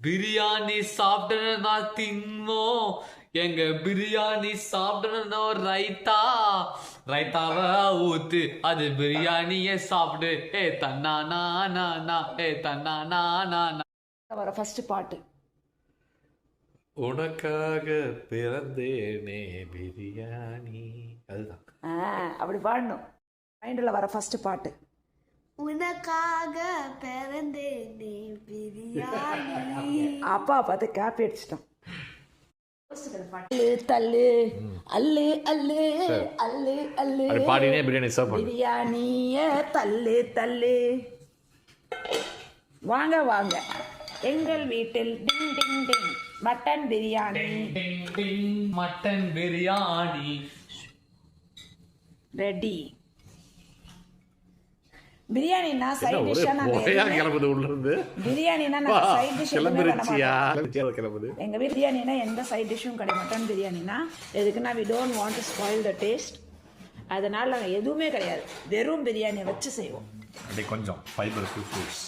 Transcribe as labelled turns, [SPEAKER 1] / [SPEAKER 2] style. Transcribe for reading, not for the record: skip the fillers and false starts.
[SPEAKER 1] பிரியாணி சாப்பிட்டா தின்வோம். எங்க பிரியாணி சாப்பிடணும் ரைத்தாவை ஊத்து அது பிரியாணிய சாப்பிடு. ஏ தன்னா நானா ஏ தன்னா நானா
[SPEAKER 2] வர ஃபர்ஸ்ட் பாட்டு.
[SPEAKER 1] உனக்காக பிறந்தேனே பிரியாணி. அதுதான்
[SPEAKER 2] அப்படி பாடணும். மைண்டில் வர ஃபர்ஸ்ட் பாட்டு.
[SPEAKER 3] உனக்காக பிறந்தேனே பிரியாணி.
[SPEAKER 2] அப்பா பார்த்து காப்பி அடிச்சிட்டோம். தள்ளு அல்லு அல்லு அல்லு அல்லு
[SPEAKER 1] பாடினே பிரியாணி
[SPEAKER 2] பிரியாணிய தள்ளு தள்ளு. வாங்க வாங்க எங்கள் வீட்டில் ding ding ding mutton biryani.
[SPEAKER 1] Mutton biryani
[SPEAKER 2] ready. பிரியாணினா சைட் டிஷ்ஷா பிரியாணினா சைட் டிஷ் எங்க பிரியாணினா எந்த சைட் டிஷ்ஷும் கிடையாது. மட்டன் பிரியாணினா எதுக்குன்னா we don't want to spoil the taste. அதனால நாங்கள் எதுவுமே கிடையாது, வெறும் பிரியாணியை வச்சு செய்வோம்.
[SPEAKER 1] கொஞ்சம் ஃபைபர் ஃப்ரூட்ஸ்.